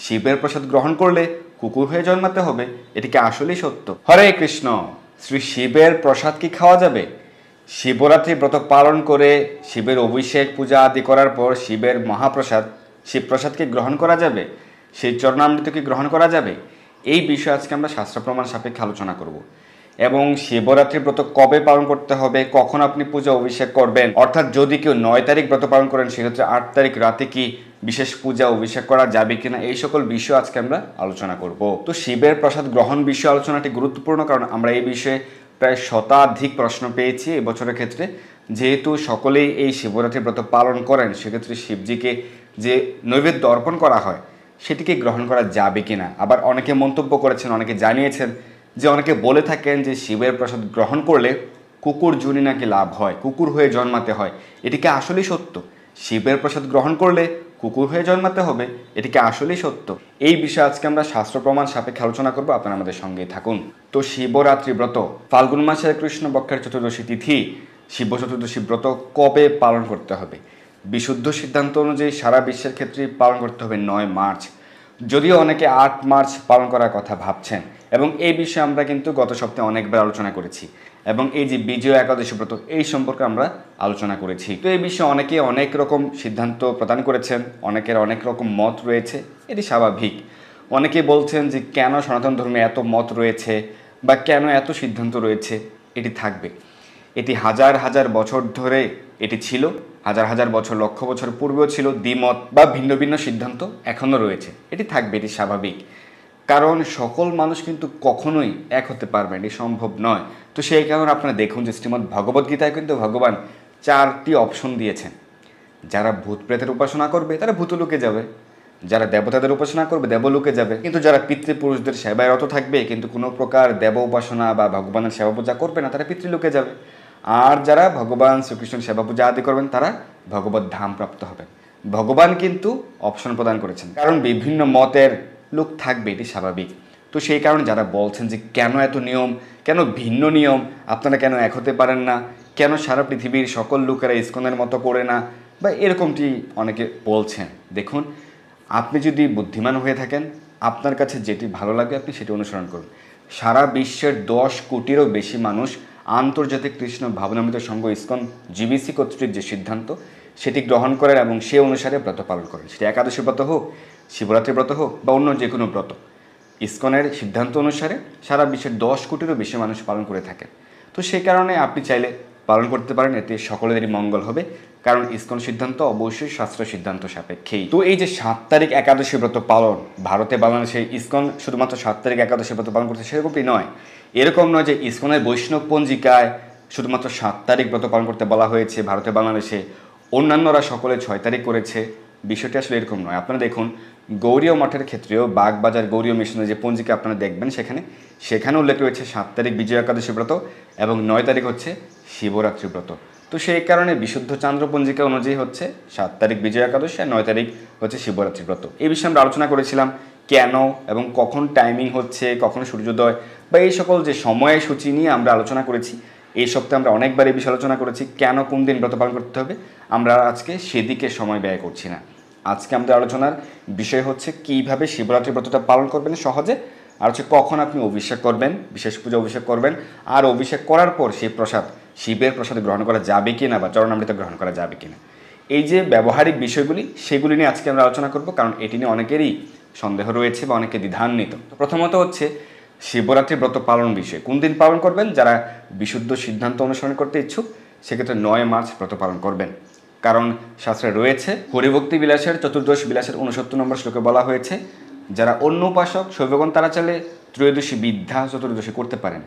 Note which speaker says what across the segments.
Speaker 1: শিবের প্রসাদ গ্রহণ করলে কুকুর হয়ে জন্মাতে হবে, এটি কি আসলেই সত্য? হরে কৃষ্ণ। শ্রী শিবের প্রসাদ কি খাওয়া যাবে? শিবরাত্রি ব্রত পালন করে শিবের অভিষেক পূজা আদি করার পর শিবের মহাপ্রসাদ শিব প্রসাদ কি গ্রহণ করা যাবে? সেই চরণামৃত কি গ্রহণ করা যাবে? এই বিষয়ে আজকে আমরা শাস্ত্র প্রমাণ সাপেক্ষে আলোচনা করব। এবং শিবরাত্রি ব্রত কবে পালন করতে হবে, কখন আপনি পূজা অভিষেক করবেন, অর্থাৎ যদি কেউ 9 তারিখ ব্রত পালন করেন সেক্ষেত্রে 8 তারিখ রাতে কি বিশেষ পূজা অভিষেক করা যাবে কিনা, এই সকল বিষয় আজকে আমরা আলোচনা করব। তো শিবের প্রসাদ গ্রহণ বিষয় আলোচনাটি গুরুত্বপূর্ণ, কারণ আমরা এই বিষয়ে প্রায় শতাধিক প্রশ্ন পেয়েছি এবছরের ক্ষেত্রে। যেহেতু সকলেই এই শিবরাত্রি ব্রত পালন করেন, সেক্ষেত্রে শিবজিকে যে নৈবেদ্য অর্পণ করা হয় সেটিকে গ্রহণ করা যাবে কিনা। আবার অনেকে মন্তব্য করেছেন, অনেকে জানিয়েছেন যে অনেকে বলে থাকেন যে শিবের প্রসাদ গ্রহণ করলে কুকুর জুনি নাকি লাভ হয়, কুকুর হয়ে জন্মাতে হয়। এটিকে আসলেই সত্য? শিবের প্রসাদ গ্রহণ করলে কুকুর হয়ে জন্মাতে হবে, এটিকে আসলেই সত্য? এই বিষয়ে আজকে আমরা শাস্ত্র প্রমাণ সাপেক্ষে আলোচনা করবো, আপনারা আমাদের সঙ্গেই থাকুন। তো শিবরাত্রি ব্রত ফাল্গুন মাসের কৃষ্ণপক্ষের চতুর্দশী তিথি শিব চতুর্দশী ব্রত কবে পালন করতে হবে? বিশুদ্ধ সিদ্ধান্ত অনুযায়ী সারা বিশ্বের ক্ষেত্রে পালন করতে হবে 9 মার্চ। যদিও অনেকে 8 মার্চ পালন করার কথা ভাবছেন, এবং এই বিষয়ে আমরা কিন্তু গত সপ্তাহে অনেকবার আলোচনা করেছি, এবং এই যে বিজয়া একাদশী ব্রত এই সম্পর্কে আমরা আলোচনা করেছি। তো এই বিষয়ে অনেকে অনেক রকম সিদ্ধান্ত প্রদান করেছেন, অনেকের অনেক রকম মত রয়েছে, এটি স্বাভাবিক। অনেকে বলছেন যে কেন সনাতন ধর্মে এত মত রয়েছে বা কেন এত সিদ্ধান্ত রয়েছে। এটি থাকবে, এটি হাজার হাজার বছর ধরে এটি ছিল, হাজার হাজার বছর লক্ষ বছর পূর্বেও ছিল দ্বিমত বা ভিন্ন ভিন্ন সিদ্ধান্ত এখনও রয়েছে, এটি থাকবে, এটি স্বাভাবিক। কারণ সকল মানুষ কিন্তু কখনোই এক হতে পারবে, এটি সম্ভব নয়। তো সেই কারণে আপনারা দেখুন যে শ্রীমদ্ ভগবদ্গীতায় কিন্তু ভগবান 4টি অপশন দিয়েছেন। যারা ভূত প্রেতের উপাসনা করবে তারা ভূতলোকে যাবে, যারা দেবতাদের উপাসনা করবে দেবলোকে যাবে, কিন্তু যারা পিতৃপুরুষদের সেবায় রত থাকবে কিন্তু কোনো প্রকার দেব উপাসনা বা ভগবানের সেবা পূজা করবে না, তারা পিতৃলোকে যাবে। আর যারা ভগবান শ্রীকৃষ্ণের সেবা পূজা আদি করবেন তারা ভগবত ধাম প্রাপ্ত হবেন। ভগবান কিন্তু অপশন প্রদান করেছেন, কারণ বিভিন্ন মতের লোক থাকবে, এটি স্বাভাবিক। তো সেই কারণে যারা বলছেন যে কেন এত নিয়ম, কেন ভিন্ন নিয়ম, আপনারা কেন এক হতে পারেন না, কেন সারা পৃথিবীর সকল লোকেরা ইসকনের মতো করে না, বা এরকমটি অনেকে বলছেন, দেখুন আপনি যদি বুদ্ধিমান হয়ে থাকেন, আপনার কাছে যেটি ভালো লাগে আপনি সেটি অনুসরণ করুন। সারা বিশ্বের 10 কোটিরও বেশি মানুষ আন্তর্জাতিক কৃষ্ণ ভাবনামৃত সংঘ ইসকন জিবিসি কর্তৃক যে সিদ্ধান্ত সেটি গ্রহণ করেন এবং সে অনুসারে ব্রত পালন করেন। সেটি একাদশী ব্রত হোক, শিবরাত্রি ব্রত হোক বা অন্য যে কোনো ব্রত, ইসকনের সিদ্ধান্ত অনুসারে সারা বিশ্বের 10 কোটিরও বেশি মানুষ পালন করে থাকেন। তো সেই কারণে আপনি চাইলে পালন করতে পারেন, এতে সকলেরই মঙ্গল হবে, কারণ ইসকন সিদ্ধান্ত অবশ্যই শাস্ত্র সিদ্ধান্ত সাপেক্ষেই। তো এই যে 7 তারিখ একাদশী ব্রত পালন, ভারতে বাংলাদেশে ইসকন শুধুমাত্র 7 তারিখ একাদশী ব্রত পালন করতে, সেরকমটি নয়। এরকম নয় যে ইসকনের বৈষ্ণব পঞ্জিকায় শুধুমাত্র 7 তারিখ ব্রত পালন করতে বলা হয়েছে ভারতে বাংলাদেশে, অন্যান্যরা সকলে 6 তারিখ করেছে। বিষয়টি আসলে এরকম নয়। আপনারা দেখুন গৌরীয় মঠের ক্ষেত্রেও বাগবাজার গৌরীয় মিশনের যে পঞ্জিকা আপনারা দেখবেন সেখানে উল্লেখ রয়েছে 7 তারিখ বিজয়া একাদশী ব্রত এবং 9 তারিখ হচ্ছে শিবরাত্রি ব্রত। তো সেই কারণে বিশুদ্ধ চান্দ্র পঞ্জিকা অনুযায়ী হচ্ছে 7 তারিখ বিজয়া একাদশী আর 9 তারিখ হচ্ছে শিবরাত্রি ব্রত। এই বিষয়ে আমরা আলোচনা করেছিলাম কেন এবং কখন টাইমিং হচ্ছে, কখন সূর্যোদয় বা এই সকল যে সময়সূচি নিয়ে আমরা আলোচনা করেছি। এই সপ্তাহে আমরা অনেকবার এই বিষয়ে আলোচনা করেছি কেন কোন দিন ব্রত পালন করতে হবে। আমরা আজকে সেদিকে সময় ব্যয় করছি না। আজকে আমাদের আলোচনার বিষয় হচ্ছে কীভাবে শিবরাত্রি ব্রতটা পালন করবেন সহজে, আর হচ্ছে কখন আপনি অভিষেক করবেন, বিশেষ পূজা অভিষেক করবেন, আর অভিষেক করার পর সেই প্রসাদ শিবের প্রসাদ গ্রহণ করা যাবে কিনা বা চরণামৃত গ্রহণ করা যাবে কিনা। এই যে ব্যবহারিক বিষয়গুলি সেগুলি নিয়ে আজকে আমরা আলোচনা করব, কারণ এটি নিয়ে অনেকেরই সন্দেহ রয়েছে বা অনেকে দ্বিধান্বিত। তো প্রথমত হচ্ছে শিবরাত্রি ব্রত পালন বিষয়, কোন দিন পালন করবেন। যারা বিশুদ্ধ সিদ্ধান্ত অনুসরণ করতে ইচ্ছুক সেক্ষেত্রে 9 মার্চ ব্রত পালন করবেন, কারণ শাস্ত্রে রয়েছে হরিভক্তি বিলাসের চতুর্দশ বিলাসের 69 নম্বর শ্লোকে বলা হয়েছে যারা অন্য উপাসক শৈবগণ তারা চাইলে ত্রয়োদশী বিদ্যা চতুর্দশী করতে পারেন,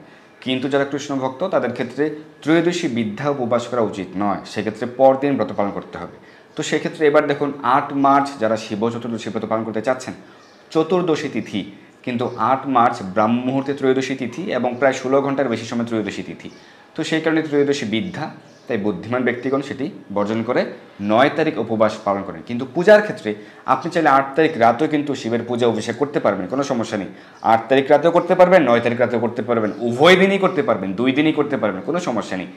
Speaker 1: কিন্তু যারা কৃষ্ণ ভক্ত তাদের ক্ষেত্রে ত্রয়োদশী বিদ্যা উপবাস করা উচিত নয়, সেক্ষেত্রে পরদিন ব্রত পালন করতে হবে। তো সেক্ষেত্রে এবার দেখুন 8 মার্চ যারা শিব চতুর্দশী ব্রত পালন করতে চাচ্ছেন, চতুর্দশী তিথি, কিন্তু 8 মার্চ ব্রাহ্ম মুহূর্তে ত্রয়োদশী তিথি এবং প্রায় 16 ঘন্টার বেশি সময় ত্রয়োদশী তিথি। তো সেই কারণে ত্রয়োদশী বিদ্যা, তাই বুদ্ধিমান ব্যক্তিগণ সেটি বর্জন করে 9 তারিখ উপবাস পালন করেন। কিন্তু পূজার ক্ষেত্রে আপনি চাইলে 8 তারিখ রাতেও কিন্তু শিবের পূজা অভিষেক করতে পারবেন, কোনো সমস্যা নেই। 8 তারিখ রাতেও করতে পারবেন, 9 তারিখ রাতেও করতে পারবেন, উভয় দিনই করতে পারবেন, 2 দিনই করতে পারবেন, কোনো সমস্যা নেই।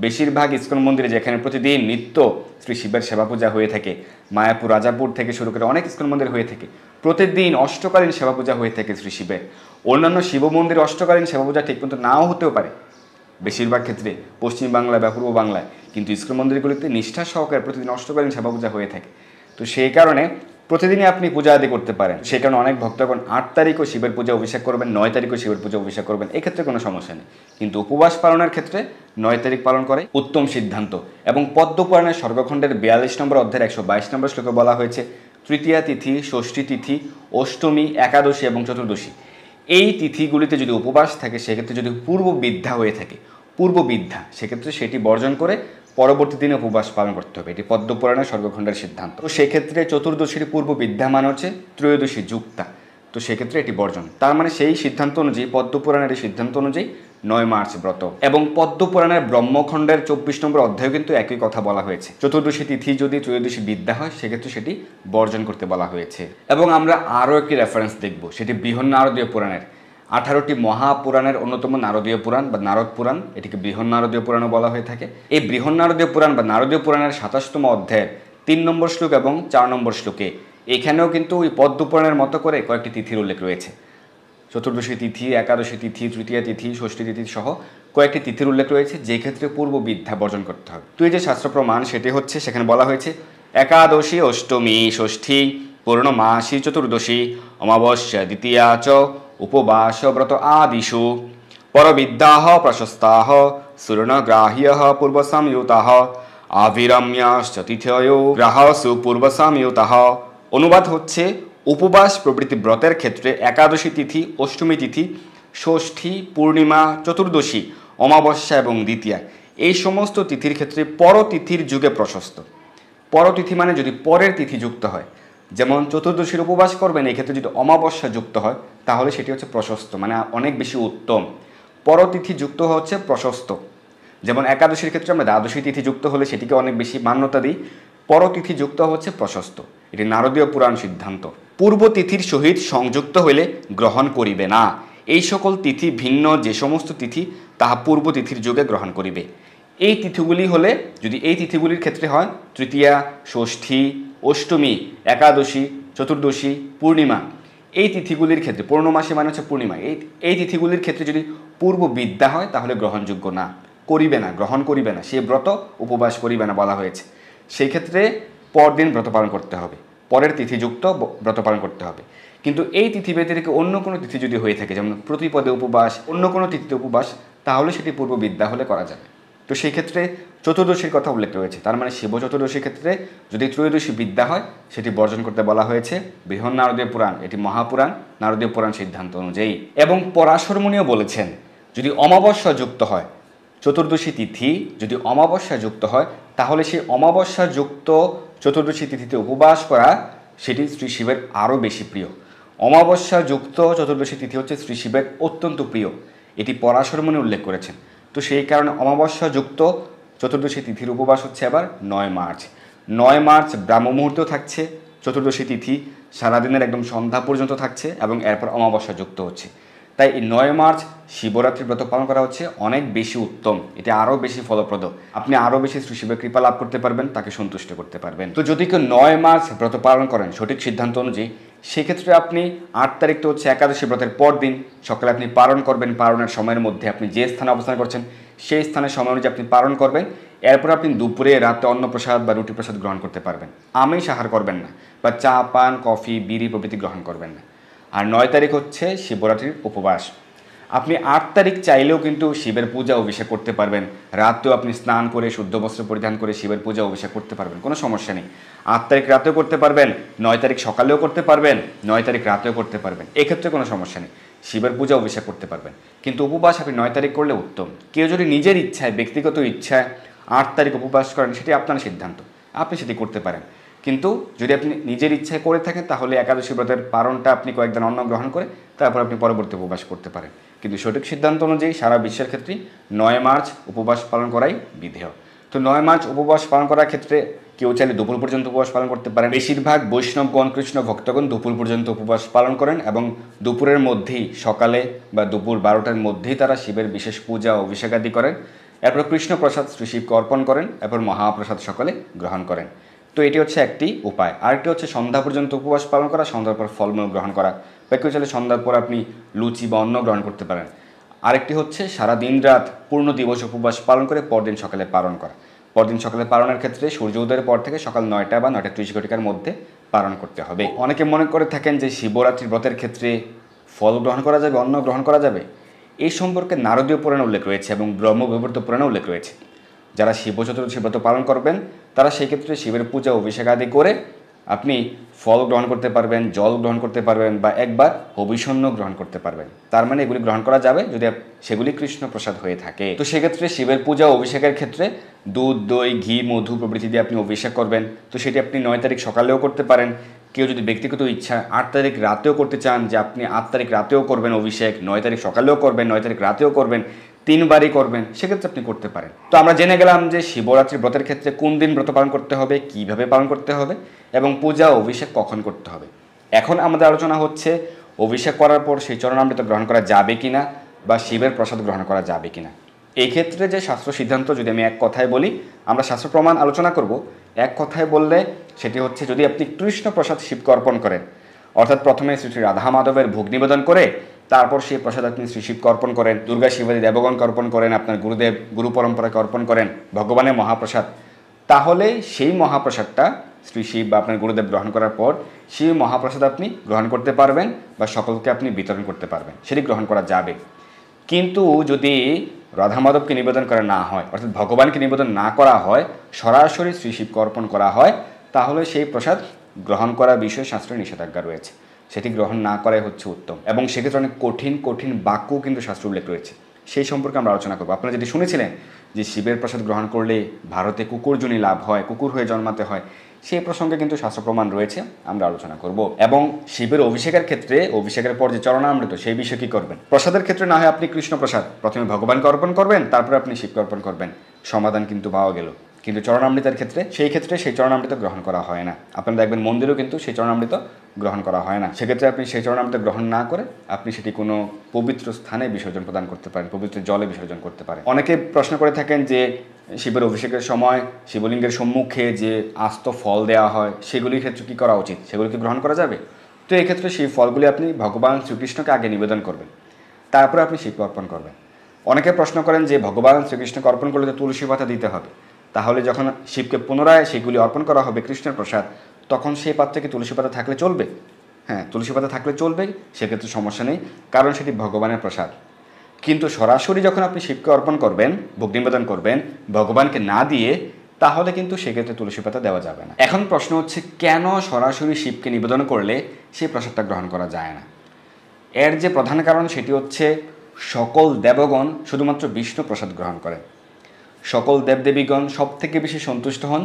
Speaker 1: বেশিরভাগ ইসকন মন্দিরে যেখানে প্রতিদিন নিত্য শ্রী শিবের সেবা পূজা হয়ে থাকে, মায়াপুর রাজাপুর থেকে শুরু করে অনেক ইসকন মন্দির হয়ে থাকে, প্রতিদিন অষ্টকালীন সেবা পূজা হয়ে থাকে শ্রী শিবের। অন্যান্য শিব মন্দির অষ্টকালীন সেবা পূজা ঠিকমতো নাও হতেও পারে বেশিরভাগ ক্ষেত্রে পশ্চিম বাংলায় বা পূর্ব বাংলায়, কিন্তু ইসকন মন্দিরগুলিতে নিষ্ঠা সহকারে প্রতিদিন অষ্টকালীন সেবা পূজা হয়ে থাকে। তো সেই কারণে প্রতিদিনই আপনি পূজা আদি করতে পারেন। সেই কারণে অনেক ভক্তগণ 8 তারিখও শিবের পূজা অভিষেক করবেন, 9 তারিখও শিবের পূজা অভিষেক করবেন, এক্ষেত্রে কোনো সমস্যা নেই। কিন্তু উপবাস পালনের ক্ষেত্রে 9 তারিখ পালন করে উত্তম সিদ্ধান্ত। এবং পদ্মপুরাণের স্বর্গখণ্ডের 42 নম্বর অধ্যায়ের 122 নম্বর শ্লোকে বলা হয়েছে তৃতীয়া তিথি, ষষ্ঠী তিথি, অষ্টমী, একাদশী এবং চতুর্দশী এই তিথিগুলিতে যদি উপবাস থাকে, সেক্ষেত্রে যদি পূর্ব বিদ্যা হয়ে থাকে, পূর্ব বিদ্যা, সেক্ষেত্রে সেটি বর্জন করে পরবর্তী দিনে উপবাস পালন করতে হবে। এটি পদ্মপুরাণের স্বর্গখণ্ডের সিদ্ধান্ত। তো সেক্ষেত্রে চতুর্দশীর পূর্ব বিদ্যা মানে হচ্ছে ত্রয়োদশী যুক্তা, তো সেক্ষেত্রে এটি বর্জন। তার মানে সেই সিদ্ধান্ত অনুযায়ী পদ্মপুরাণের এই সিদ্ধান্ত অনুযায়ী 9 মার্চ ব্রত। এবং পদ্মপুরাণের ব্রহ্মখণ্ডের 24 নম্বর অধ্যায়ে কিন্তু একই কথা বলা হয়েছে। চতুর্দশী তিথি যদি ত্রয়োদশী বিদ্যা হয়, সেক্ষেত্রে সেটি বর্জন করতে বলা হয়েছে। এবং আমরা আরও একটি রেফারেন্স দেখব, সেটি বৃহন্নারদীয় পুরাণের 18টি মহাপুরাণের অন্যতম নারদীয় পুরাণ বা নারদ পুরাণ, এটিকে বৃহন্নারদীয় পুরাণও বলা হয়ে থাকে। এই বৃহন্নারদীয় পুরাণ বা নারদীয় পুরাণের 27তম অধ্যায়ের 3 নম্বর শ্লোক এবং 4 নম্বর শ্লোকে এখানেও কিন্তু ওই পদ্মপুরাণের মতো করে কয়েকটি তিথির উল্লেখ রয়েছে। চতুর্দশী তিথি, একাদশী তিথি, তৃতীয়া তিথি, ষষ্ঠী তিথি সহ কয়েকটি তিথির উল্লেখ রয়েছে, যে ক্ষেত্রে পূর্ব বিদ্যা বর্জন করতে হবে। তো এই যে শাস্ত্র প্রমাণ, সেটি হচ্ছে সেখানে বলা হয়েছে একাদশী, অষ্টমী, ষষ্ঠী, পূর্ণমাসী, চতুর্দশী, অমাবস্যা, দ্বিতীয়া চ উপবাস ব্রত আদিষু পরবিদ্যাহ প্রশস্তাহ সুর্ণগ্রাহ্যঃ পূর্বসংযুতাঃ আবিরম্যাশ্চ তিথয়ো গ্রাহসু পূর্বসংযুতাঃ। অনুবাদ হচ্ছে উপবাস প্রভৃতি ব্রতের ক্ষেত্রে একাদশী তিথি, অষ্টমী তিথি, ষষ্ঠী, পূর্ণিমা, চতুর্দশী, অমাবস্যা এবং দ্বিতীয়া এই সমস্ত তিথির ক্ষেত্রে পরতিথির যুগে প্রশস্ত। পরতিথি মানে যদি পরের তিথি যুক্ত হয়, যেমন চতুর্দশীর উপবাস করবেন, এই ক্ষেত্রে যদি অমাবস্যা যুক্ত হয় তাহলে সেটি হচ্ছে প্রশস্ত, মানে অনেক বেশি উত্তম। পরতিথি যুক্ত হচ্ছে প্রশস্ত। যেমন একাদশীর ক্ষেত্রে আমরা দ্বাদশী তিথি যুক্ত হলে সেটিকে অনেক বেশি মান্যতা দিই, পরতিথি যুক্ত হচ্ছে প্রশস্ত। এটি নারদীয় পুরাণ সিদ্ধান্ত। পূর্ব তিথির সহিত সংযুক্ত হইলে গ্রহণ করিবে না। এই সকল তিথি ভিন্ন যে সমস্ত তিথি তাহা পূর্ব তিথির যুগে গ্রহণ করিবে। এই তিথিগুলি হলে, যদি এই তিথিগুলির ক্ষেত্রে হয় তৃতীয়া, ষষ্ঠী, অষ্টমী, একাদশী, চতুর্দশী, পূর্ণিমা, এই তিথিগুলির ক্ষেত্রে, পূর্ণমাসী মানে হচ্ছে পূর্ণিমা, এই তিথিগুলির ক্ষেত্রে যদি পূর্ব বিদ্যা হয় তাহলে গ্রহণযোগ্য না, করিবে না, গ্রহণ করিবে না, সে ব্রত উপবাস করিবে না বলা হয়েছে। সেই ক্ষেত্রে পরদিন ব্রত পালন করতে হবে, পরের তিথিযুক্ত ব্রত পালন করতে হবে। কিন্তু এই তিথি ব্যতিরেকে অন্য কোনো তিথি যদি হয়ে থাকে, যেমন প্রতিপদে উপবাস, অন্য কোনো তিথিতে উপবাস, তাহলে সেটি পূর্ব বিদ্যা হলে করা যাবে। তো সেই ক্ষেত্রে চতুর্দশীর কথা উল্লেখ রয়েছে, তার মানে শিব চতুর্দশীর ক্ষেত্রে যদি ত্রয়োদশী বিদ্যা হয় সেটি বর্জন করতে বলা হয়েছে বৃহন্নারদীয় পুরাণ, এটি মহাপুরাণ, নারদীয় পুরাণ সিদ্ধান্ত অনুযায়ী। এবং পরাশর মুনিও বলেছেন যদি অমাবস্যা যুক্ত হয়, চতুর্দশী তিথি যদি অমাবস্যা যুক্ত হয় তাহলে সেই অমাবস্যা যুক্ত চতুর্দশী তিথিতে উপবাস করা সেটি শ্রী শিবের আরও বেশি প্রিয়। অমাবস্যা যুক্ত চতুর্দশী তিথি হচ্ছে শ্রী শিবের অত্যন্ত প্রিয়, এটি পরাশর মুনি উল্লেখ করেছেন। তো সেই কারণে অমাবস্যা যুক্ত চতুর্দশী তিথির উপবাস হচ্ছে আবার 9 মার্চ। 9 মার্চ ব্রাহ্ম মুহূর্তেও থাকছে চতুর্দশী তিথি, সারাদিনের একদম সন্ধ্যা পর্যন্ত থাকছে এবং এরপর অমাবস্যা যুক্ত হচ্ছে। তাই এই 9 মার্চ শিবরাত্রি ব্রত পালন করা হচ্ছে অনেক বেশি উত্তম, এটি আরও বেশি ফলপ্রদ, আপনি আরও বেশি শ্রী শিবের কৃপা লাভ করতে পারবেন, তাকে সন্তুষ্ট করতে পারবেন। তো যদি কেউ 9 মার্চ ব্রত পালন করেন সঠিক সিদ্ধান্ত অনুযায়ী, সেক্ষেত্রে আপনি 8 তারিখ তো হচ্ছে একাদশী ব্রতের পর দিন সকালে আপনি পালন করবেন, পালনের সময়ের মধ্যে আপনি যে স্থানে অবস্থান করছেন সেই স্থানের সময় অনুযায়ী আপনি পালন করবেন। এরপর আপনি দুপুরে রাতে অন্নপ্রসাদ বা রুটি প্রসাদ গ্রহণ করতে পারবেন, আমিষ আহার করবেন না, বা চা পান, কফি, বিড়ি প্রভৃতি গ্রহণ করবেন না। আর 9 তারিখ হচ্ছে শিবরাত্রির উপবাস। আপনি 8 তারিখ চাইলেও কিন্তু শিবের পূজা অভিষেক করতে পারবেন, রাতেও আপনি স্নান করে শুদ্ধ বস্ত্র পরিধান করে শিবের পূজা অভিষেক করতে পারবেন, কোনো সমস্যা নেই। 8 তারিখ রাতেও করতে পারবেন, 9 তারিখ সকালেও করতে পারবেন, 9 তারিখ রাতেও করতে পারবেন, এক্ষেত্রে কোনো সমস্যা নেই, শিবের পূজা অভিষেক করতে পারবেন। কিন্তু উপবাস আপনি 9 তারিখ করলে উত্তম। কেউ যদি নিজের ইচ্ছায়, ব্যক্তিগত ইচ্ছায় 8 তারিখ উপবাস করেন, সেটি আপনার সিদ্ধান্ত, আপনি সেটি করতে পারেন। কিন্তু যদি আপনি নিজের ইচ্ছায় করে থাকেন তাহলে একাদশী ব্রতের পালনটা আপনি কয়েকদিন অন্ন গ্রহণ করে তারপর আপনি পরবর্তী উপবাস করতে পারেন। কিন্তু সঠিক সিদ্ধান্ত অনুযায়ী সারা বিশ্বের ক্ষেত্রেই 9 মার্চ উপবাস পালন করাই বিধেয়। তো 9 মার্চ উপবাস পালন করার ক্ষেত্রে কেউ চাইলে দুপুর পর্যন্ত উপবাস পালন করতে পারেন। বেশিরভাগ বৈষ্ণবগণ, কৃষ্ণ ভক্তগণ দুপুর পর্যন্ত উপবাস পালন করেন এবং দুপুরের মধ্যেই, সকালে বা দুপুর 12টার মধ্যেই তারা শিবের বিশেষ পূজা অভিষেক আদি করেন। এরপর কৃষ্ণ প্রসাদ শ্রী শিবকে অর্পণ করেন, এরপর মহাপ্রসাদ সকলে গ্রহণ করেন। তো এটি হচ্ছে একটি উপায়। আরেকটি হচ্ছে সন্ধ্যা পর্যন্ত উপবাস পালন করা, সন্ধ্যার পর ফলমূল গ্রহণ করা, বা কেউ চাইলে সন্ধ্যার পর আপনি লুচি বা অন্ন গ্রহণ করতে পারেন। আরেকটি হচ্ছে সারা দিন রাত পূর্ণ দিবস উপবাস পালন করে পরদিন সকালে পালন করা। পরদিন সকালে পালনের ক্ষেত্রে সূর্য উদয়ের পর থেকে সকাল 9টা বা 9টা 30 ঘটিকার মধ্যে পালন করতে হবে। অনেকে মনে করে থাকেন যে শিবরাত্রি ব্রতের ক্ষেত্রে ফল গ্রহণ করা যাবে, অন্ন গ্রহণ করা যাবে। এই সম্পর্কে নারদীয় পুরাণে উল্লেখ রয়েছে এবং ব্রহ্মবৈবর্ত পুরাণে উল্লেখ রয়েছে। যারা শিব চতুর্দশী ব্রত পালন করবেন তারা সেই ক্ষেত্রে শিবের পূজা অভিষেক আদি করে আপনি ফল গ্রহণ করতে পারবেন, জল গ্রহণ করতে পারবেন, বা একবার হবিষণ্য গ্রহণ করতে পারবেন। তার মানে এগুলি গ্রহণ করা যাবে যদি সেগুলি কৃষ্ণ প্রসাদ হয়ে থাকে। তো সেক্ষেত্রে শিবের পূজা অভিষেকের ক্ষেত্রে দুধ, দই, ঘি, মধু প্রভৃতি দিয়ে আপনি অভিষেক করবেন। তো সেটি আপনি 9 তারিখ সকালেও করতে পারেন। কেউ যদি ব্যক্তিগত ইচ্ছা 8 তারিখ রাতেও করতে চান, যে আপনি 8 তারিখ রাতেও করবেন অভিষেক, 9 তারিখ সকালেও করবেন, 9 তারিখ রাতেও করবেন, 3 বারই করবেন, সেক্ষেত্রে আপনি করতে পারেন। তো আমরা জেনে গেলাম যে শিবরাত্রি ব্রতের ক্ষেত্রে কোন দিন ব্রত পালন করতে হবে, কিভাবে পালন করতে হবে এবং পূজা অভিষেক কখন করতে হবে। এখন আমাদের আলোচনা হচ্ছে অভিষেক করার পর সেই চরণামৃত গ্রহণ করা যাবে কিনা বা শিবের প্রসাদ গ্রহণ করা যাবে কিনা। এই ক্ষেত্রে যে শাস্ত্র সিদ্ধান্ত, যদি আমি এক কথায় বলি, আমরা শাস্ত্র প্রমাণ আলোচনা করব। এক কথায় বললে সেটি হচ্ছে, যদি আপনি কৃষ্ণ প্রসাদ শিবকে অর্পণ করেন, অর্থাৎ প্রথমে শ্রী শ্রী রাধা মাধবের ভোগ নিবেদন করে তারপর সেই প্রসাদ আপনি শ্রী শিবকে অর্পণ করেন, দুর্গা শিবাদি দেবগণকে অর্পণ করেন, আপনার গুরুদেব গুরু পরম্পরাকে অর্পণ করেন, ভগবানের মহাপ্রসাদ, তাহলে সেই মহাপ্রসাদটা শ্রী শিব বা আপনার গুরুদেব গ্রহণ করার পর সেই মহাপ্রসাদ আপনি গ্রহণ করতে পারবেন বা সকলকে আপনি বিতরণ করতে পারবেন, সেটি গ্রহণ করা যাবে। কিন্তু যদি রাধা মাধবকে নিবেদন করা না হয়, অর্থাৎ ভগবানকে নিবেদন না করা হয়, সরাসরি শ্রী শিবকে অর্পণ করা হয়, তাহলে সেই প্রসাদ গ্রহণ করার বিষয়ে শাস্ত্রে নিষেধাজ্ঞা রয়েছে। সেটি গ্রহণ না করাই হচ্ছে উত্তম। এবং সেক্ষেত্রে অনেক কঠিন কঠিন বাক্যও কিন্তু শাস্ত্র উল্লেখ রয়েছে, সেই সম্পর্কে আমরা আলোচনা করবো। আপনারা যেটি শুনেছিলেন যে শিবের প্রসাদ গ্রহণ করলে ভারতে কুকুরজনী লাভ হয়, কুকুর হয়ে জন্মাতে হয়, সেই প্রসঙ্গে কিন্তু শাস্ত্র প্রমাণ রয়েছে, আমরা আলোচনা করব। এবং শিবের অভিষেকের ক্ষেত্রে অভিষেকের পর যে চরণামৃত, সেই বিষয়ে কী করবেন। প্রসাদের ক্ষেত্রে না হয় আপনি কৃষ্ণ প্রসাদ প্রথমে ভগবানকে অর্পণ করবেন, তারপরে আপনি শিবকে অর্পণ করবেন, সমাধান কিন্তু পাওয়া গেল। কিন্তু চরণামৃতের ক্ষেত্রে সেই চরণামৃত গ্রহণ করা হয় না। আপনারা দেখবেন মন্দিরেও কিন্তু সেই চরণামৃত গ্রহণ করা হয় না। সেক্ষেত্রে আপনি সেই চরণামৃত গ্রহণ না করে আপনি সেটি কোনো পবিত্র স্থানে বিসর্জন প্রদান করতে পারেন, পবিত্র জলে বিসর্জন করতে পারেন। অনেকে প্রশ্ন করে থাকেন যে শিবের অভিষেকের সময় শিবলিঙ্গের সম্মুখে যে আস্ত ফল দেওয়া হয়, সেগুলির ক্ষেত্রে কী করা উচিত, সেগুলি কি গ্রহণ করা যাবে। তো এই ক্ষেত্রে সেই ফলগুলি আপনি ভগবান শ্রীকৃষ্ণকে আগে নিবেদন করবেন, তারপরে আপনি শিবকে অর্পণ করবেন। অনেকে প্রশ্ন করেন যে ভগবান শ্রীকৃষ্ণকে অর্পণ করলে তো তুলসী পাতা দিতে হবে, তাহলে যখন শিবকে পুনরায় সেগুলি অর্পণ করা হবে কৃষ্ণের প্রসাদ, তখন সেই পাত্রে কি তুলসী পাতা থাকলে চলবে? হ্যাঁ, তুলসী পাতা থাকলে চলবে, সেক্ষেত্রে সমস্যা নেই, কারণ সেটি ভগবানের প্রসাদ। কিন্তু সরাসরি যখন আপনি শিবকে অর্পণ করবেন, ভোগ নিবেদন করবেন ভগবানকে না দিয়ে, তাহলে কিন্তু সেক্ষেত্রে তুলসী পাতা দেওয়া যাবে না। এখন প্রশ্ন হচ্ছে, কেন সরাসরি শিবকে নিবেদন করলে সেই প্রসাদটা গ্রহণ করা যায় না? এর যে প্রধান কারণ সেটি হচ্ছে, সকল দেবগণ শুধুমাত্র বিষ্ণু প্রসাদ গ্রহণ করেন। সকল দেবদেবীগণ সব থেকে বেশি সন্তুষ্ট হন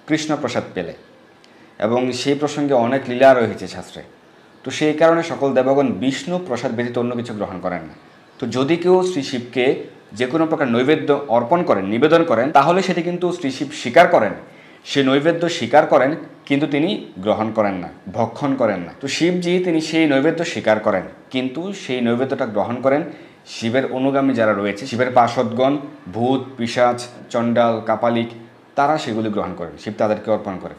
Speaker 1: কৃষ্ণ প্রসাদ পেলে, এবং সেই প্রসঙ্গে অনেক লীলা রয়েছে শাস্ত্রে। তো সেই কারণে সকল দেবগণ বিষ্ণু প্রসাদ ব্যতীত অন্য কিছু গ্রহণ করেন না। তো যদি কেউ শ্রী শিবকে যে কোনো প্রকার নৈবেদ্য অর্পণ করেন, নিবেদন করেন, তাহলে সেটি কিন্তু শ্রী শিব স্বীকার করেন, সে নৈবেদ্য স্বীকার করেন, কিন্তু তিনি গ্রহণ করেন না, ভক্ষণ করেন না। তো শিবজি তিনি সেই নৈবেদ্য স্বীকার করেন, কিন্তু সেই নৈবেদ্যটা গ্রহণ করেন শিবের অনুগামী যারা রয়েছে, শিবের পার্ষদগণ, ভূত, পিশাচ, চণ্ডাল, কাপালিক, তারা সেগুলি গ্রহণ করেন, শিব তাদেরকে অর্পণ করেন।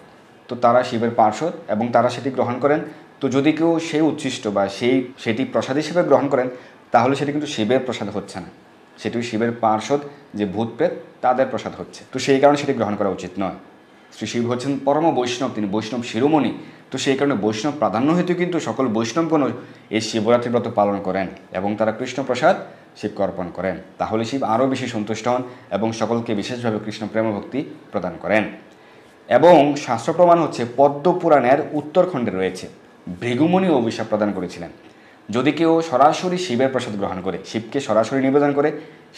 Speaker 1: তো তারা শিবের পার্ষদ এবং তারা সেটি গ্রহণ করেন। তো যদি কেউ সেই উচ্ছিষ্ট বা সেটি প্রসাদ হিসেবে গ্রহণ করেন, তাহলে সেটি কিন্তু শিবের প্রসাদ হচ্ছে না, সেটি শিবের পার্ষদ যে ভূত প্রেত তাদের প্রসাদ হচ্ছে। তো সেই কারণে সেটি গ্রহণ করা উচিত নয়। শ্রী শিব হচ্ছেন পরম বৈষ্ণব, তিনি বৈষ্ণব শিরোমণি। তো সেই কারণে বৈষ্ণব প্রাধান্য হেতু কিন্তু সকল বৈষ্ণবগণ এই শিবরাত্রি ব্রত পালন করেন এবং তারা কৃষ্ণ প্রসাদ শিবকে অর্পণ করেন। তাহলে শিব আরও বেশি সন্তুষ্ট হন এবং সকলকে বিশেষভাবে কৃষ্ণ প্রেম ভক্তি প্রদান করেন। এবং শাস্ত্র প্রমাণ হচ্ছে, পদ্ম পুরাণের উত্তরখণ্ডে রয়েছে, ভৃগুমুনি অভিশাপ প্রদান করেছিলেন, যদি কেউ সরাসরি শিবের প্রসাদ গ্রহণ করে, শিবকে সরাসরি নিবেদন করে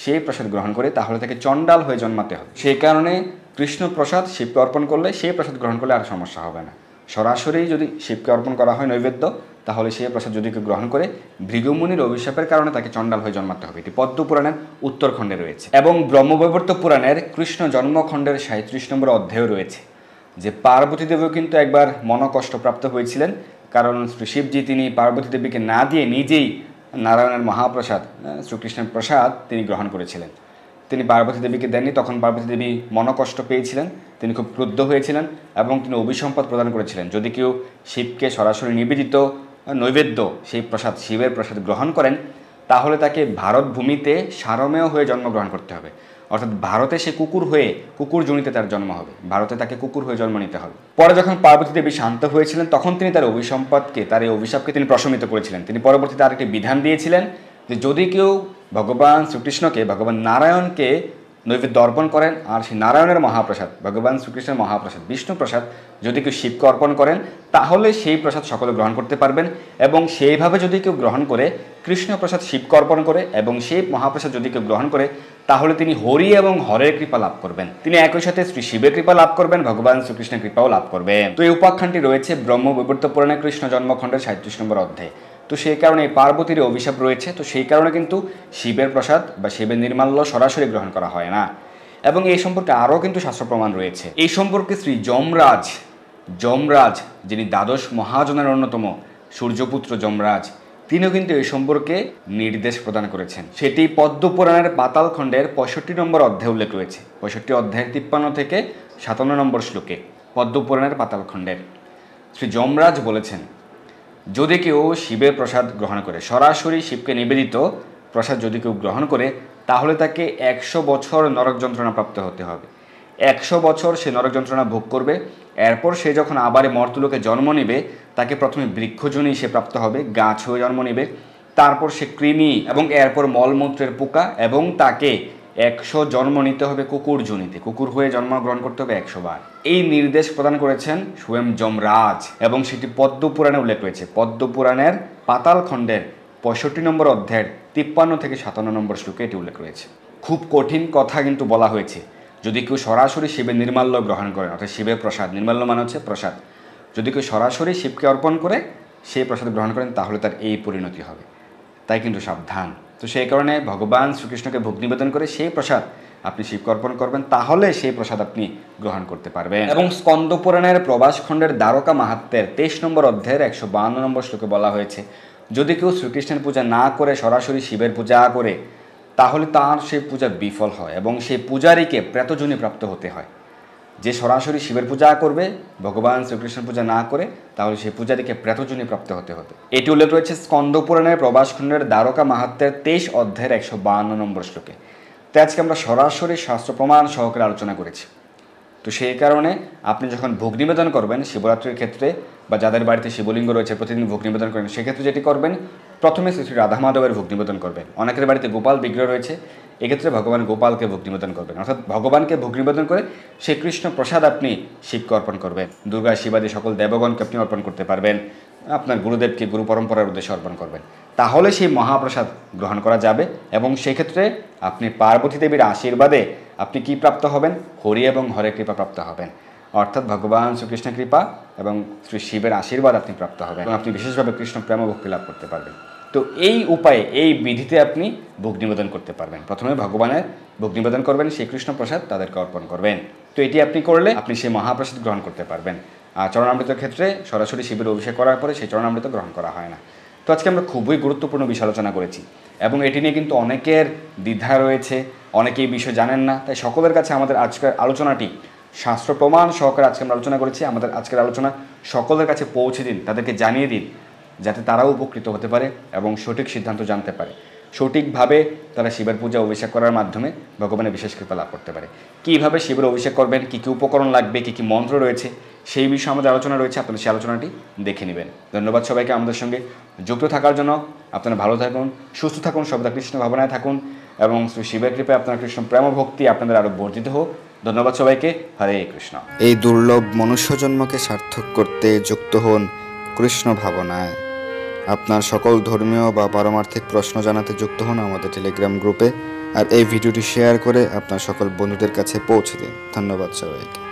Speaker 1: সেই প্রসাদ গ্রহণ করে, তাহলে তাকে চণ্ডাল হয়ে জন্মাতে হবে। সেই কারণে কৃষ্ণ প্রসাদ শিবকে অর্পণ করলে, সেই প্রসাদ গ্রহণ করলে আর সমস্যা হবে না। সরাসরি যদি শিবকে অর্পণ করা হয় নৈবেদ্য, তাহলে সেই প্রসাদ যদি কেউ গ্রহণ করে, ভৃগুমুনির অভিশাপের কারণে তাকে চণ্ডাল হয়ে জন্মাতে হবে। এটি পদ্ম পুরাণের উত্তরখণ্ডে রয়েছে। এবং ব্রহ্মবৈবর্ত পুরাণের কৃষ্ণ জন্মখণ্ডের 37 নম্বর অধ্যায় রয়েছে যে পার্বতী দেবীও কিন্তু একবার মনকষ্ট প্রাপ্ত হয়েছিলেন, কারণ শ্রী শিবজি তিনি পার্বতী দেবীকে না দিয়ে নিজেই নারায়ণের মহাপ্রসাদ, শ্রীকৃষ্ণের প্রসাদ তিনি গ্রহণ করেছিলেন। তিনি পার্বতী দেবীকে দেননি, তখন পার্বতী দেবী মনকষ্ট পেয়েছিলেন, তিনি খুব ক্রুদ্ধ হয়েছিলেন এবং তিনি অভিসম্পাদ প্রদান করেছিলেন। যদি কেউ শিবকে সরাসরি নিবেদিত নৈবেদ্য সেই প্রসাদ, শিবের প্রসাদ গ্রহণ করেন, তাহলে তাকে ভারত ভূমিতে সারমেয় হয়ে জন্মগ্রহণ করতে হবে। অর্থাৎ ভারতে সে কুকুর হয়ে, কুকুর জনিতে তার জন্ম হবে, ভারতে তাকে কুকুর হয়ে জন্ম নিতে হবে। পরে যখন পার্বতী দেবী শান্ত হয়েছিলেন, তখন তিনি তার অভিসম্পাদকে, তার এই অভিশাপকে তিনি প্রশমিত করেছিলেন। তিনি পরবর্তীতে আরেকটি বিধান দিয়েছিলেন যে যদি কেউ ভগবান শ্রীকৃষ্ণকে, ভগবান নারায়ণকে নৈবেদ্য অর্পণ করেন, আর সেই নারায়ণের মহাপ্রসাদ, ভগবান শ্রীকৃষ্ণের মহাপ্রসাদ বিষ্ণু প্রসাদ যদি কেউ শিবকে অর্পণ করেন, তাহলে সেই প্রসাদ সকলে গ্রহণ করতে পারবেন। এবং সেইভাবে যদি কেউ গ্রহণ করে, কৃষ্ণ প্রসাদ শিবকে অর্পণ করে এবং সেই মহাপ্রসাদ যদি কেউ গ্রহণ করে, তাহলে তিনি হরি এবং হরের কৃপা লাভ করবেন। তিনি একই সাথে শ্রী শিবের কৃপা লাভ করবেন, ভগবান শ্রীকৃষ্ণের কৃপাও লাভ করবেন। তো এই উপাখ্যানটি রয়েছে ব্রহ্মবৈবর্ত পুরাণে কৃষ্ণ জন্মখণ্ডের 37 নম্বর অধ্যায়ে। তো সেই কারণে পার্বতীর অভিশাপ রয়েছে, তো সেই কারণে কিন্তু শিবের প্রসাদ বা শিবের নির্মাল্য সরাসরি গ্রহণ করা হয় না। এবং এই সম্পর্কে আরও কিন্তু শাস্ত্র প্রমাণ রয়েছে। এই সম্পর্কে শ্রী যমরাজ যিনি দ্বাদশ মহাজনের অন্যতম সূর্যপুত্র যমরাজ, তিনিও কিন্তু এই সম্পর্কে নির্দেশ প্রদান করেছেন। সেটি পদ্মপুরাণের পাতাল খণ্ডের 65 নম্বর অধ্যায়ে উল্লেখ রয়েছে। 65 অধ্যায়ের 53 থেকে 57 নম্বর শ্লোকে পদ্মপুরাণের পাতাল খণ্ডের শ্রী যমরাজ বলেছেন, যদি কেউ শিবের প্রসাদ গ্রহণ করে, সরাসরি শিবকে নিবেদিত প্রসাদ যদি কেউ গ্রহণ করে, তাহলে তাকে 100 বছর নরক যন্ত্রণা প্রাপ্ত হতে হবে। 100 বছর সে নরক যন্ত্রণা ভোগ করবে। এরপর সে যখন আবার মর্তলোকে জন্ম নেবে, তাকে প্রথমে বৃক্ষজনী সে প্রাপ্ত হবে, গাছ হয়ে জন্ম নেবে, তারপর সে কৃমি এবং এরপর মলমূত্রের পোকা, এবং তাকে 100 জন্ম নিতে হবে কুকুর জনিতে, কুকুর হয়ে জন্মগ্রহণ করতে হবে 100 বার। এই নির্দেশ প্রদান করেছেন স্বয়ং যমরাজ এবং সেটি পদ্মপুরাণে উল্লেখ রয়েছে। পদ্মপুরাণের পাতাল খণ্ডের 65 নম্বর অধ্যায়ের 53 থেকে 57 নম্বর শ্লোকে এটি উল্লেখ রয়েছে। খুব কঠিন কথা কিন্তু বলা হয়েছে। যদি কেউ সরাসরি শিবের নির্মাল্য গ্রহণ করেন, অর্থাৎ শিবের প্রসাদ, নির্মাল্য মানে হচ্ছে প্রসাদ, যদি কেউ সরাসরি শিবকে অর্পণ করে সেই প্রসাদ গ্রহণ করেন, তাহলে তার এই পরিণতি হবে। তাই কিন্তু সাবধান। তো সেই কারণে ভগবান শ্রীকৃষ্ণকে ভোগ নিবেদন করে সেই প্রসাদ আপনি শিবকে অর্পণ করবেন, তাহলে সেই প্রসাদ আপনি গ্রহণ করতে পারবেন। এবং স্কন্দ পুরাণের প্রবাস খণ্ডের দ্বারকা মাহাত্ম্যের 23 নম্বর অধ্যায়ের 152 নম্বর শ্লোকে বলা হয়েছে, যদি কেউ শ্রীকৃষ্ণের পূজা না করে সরাসরি শিবের পূজা করে, তাহলে তার সেই পূজা বিফল হয় এবং সেই পূজারীকে প্রেতযোনি প্রাপ্ত হতে হয়। যে সরাসরি শিবের পূজা করবে, ভগবান শ্রীকৃষ্ণের পূজা না করে, তাহলে সেই পূজারীকে প্রেতযোনি প্রাপ্ত হতে হবে। এটি উল্লেখ রয়েছে স্কন্দ পুরাণের প্রবাস খণ্ডের দ্বারকা মাহাত্ম্যের 23 অধ্যায়ের 152 নম্বর শ্লোকে। তো আজকে আমরা সরাসরি শাস্ত্র প্রমাণ সহকারে আলোচনা করেছি। তো সেই কারণে আপনি যখন ভোগ নিবেদন করবেন শিবরাত্রির ক্ষেত্রে, বা যাদের বাড়িতে শিবলিঙ্গ রয়েছে প্রতিদিন ভোগ নিবেদন করেন, সেক্ষেত্রে যেটি করবেন, প্রথমে শ্রী রাধা মাধবের ভোগ নিবেদন করবেন। অনেকের বাড়িতে গোপাল বিগ্রহ রয়েছে, এক্ষেত্রে ভগবান গোপালকে ভোগ নিবেদন করবেন, অর্থাৎ ভগবানকে ভোগ নিবেদন করে সেই কৃষ্ণ প্রসাদ আপনি শিবকে অর্পণ করবেন। দুর্গা শিবাদি সকল দেবগণকে আপনি অর্পণ করতে পারবেন, আপনার গুরুদেবকে গুরু পরম্পরার উদ্দেশ্যে অর্পণ করবেন, তাহলে সেই মহাপ্রসাদ গ্রহণ করা যাবে। এবং সেক্ষেত্রে আপনি পার্বতী দেবীর আশীর্বাদে আপনি কি প্রাপ্ত হবেন? হরি এবং হরে কৃপা প্রাপ্ত হবেন, অর্থাৎ ভগবান শ্রীকৃষ্ণের কৃপা এবং শ্রী শিবের আশীর্বাদ আপনি প্রাপ্ত হবেন এবং আপনি বিশেষভাবে কৃষ্ণ প্রেম ভক্তি লাভ করতে পারবেন। তো এই উপায়ে, এই বিধিতে আপনি ভোগ নিবেদন করতে পারবেন। প্রথমে ভগবানের ভোগ নিবেদন করবেন, সেই কৃষ্ণ প্রসাদ তাদেরকে অর্পণ করবেন। তো এটি আপনি করলে আপনি সেই মহাপ্রসাদ গ্রহণ করতে পারবেন। আর চরণামৃতের ক্ষেত্রে সরাসরি শিবের অভিষেক করার পরে সেই চরণামৃত গ্রহণ করা হয় না। তো আজকে আমরা খুবই গুরুত্বপূর্ণ বিষয় আলোচনা করেছি এবং এটি নিয়ে কিন্তু অনেকের দ্বিধা রয়েছে, অনেকে এই বিষয় জানেন না। তাই সকলের কাছে আমাদের আজকের আলোচনাটি শাস্ত্র প্রমাণ সহকারে আজকে আমরা আলোচনা করেছি। আমাদের আজকের আলোচনা সকলের কাছে পৌঁছে দিন, তাদেরকে জানিয়ে দিন, যাতে তারাও উপকৃত হতে পারে এবং সঠিক সিদ্ধান্ত জানতে পারে, সঠিকভাবে তারা শিবের পূজা অভিষেক করার মাধ্যমে ভগবানের বিশেষ কৃপা লাভ করতে পারে। কীভাবে শিবের অভিষেক করবেন, কী কী উপকরণ লাগবে, কী কী মন্ত্র রয়েছে, সেই বিষয়ে আমাদের আলোচনা রয়েছে। আপনারা সেই আলোচনাটি দেখে নেবেন। ধন্যবাদ সবাইকে আমাদের সঙ্গে যুক্ত থাকার জন্য। আপনারা ভালো থাকুন, সুস্থ থাকুন, সর্বদা কৃষ্ণ ভাবনায় থাকুন এবং শ্রী শিবের কৃপায় আপনার কৃষ্ণ প্রেম ভক্তি আপনাদের আরও বর্ধিত হোক। ধন্যবাদ সবাইকে। হরে কৃষ্ণ।
Speaker 2: এই দুর্লভ মনুষ্য জন্মকে সার্থক করতে যুক্ত হন কৃষ্ণ ভাবনায়। আপনার সকল ধর্মীয় বা পারমার্থিক প্রশ্ন জানাতে যুক্ত হন আমাদের টেলিগ্রাম গ্রুপে, আর এই ভিডিওটি শেয়ার করে আপনার সকল বন্ধুদের কাছে পৌঁছে দিন। ধন্যবাদ সবাইকে।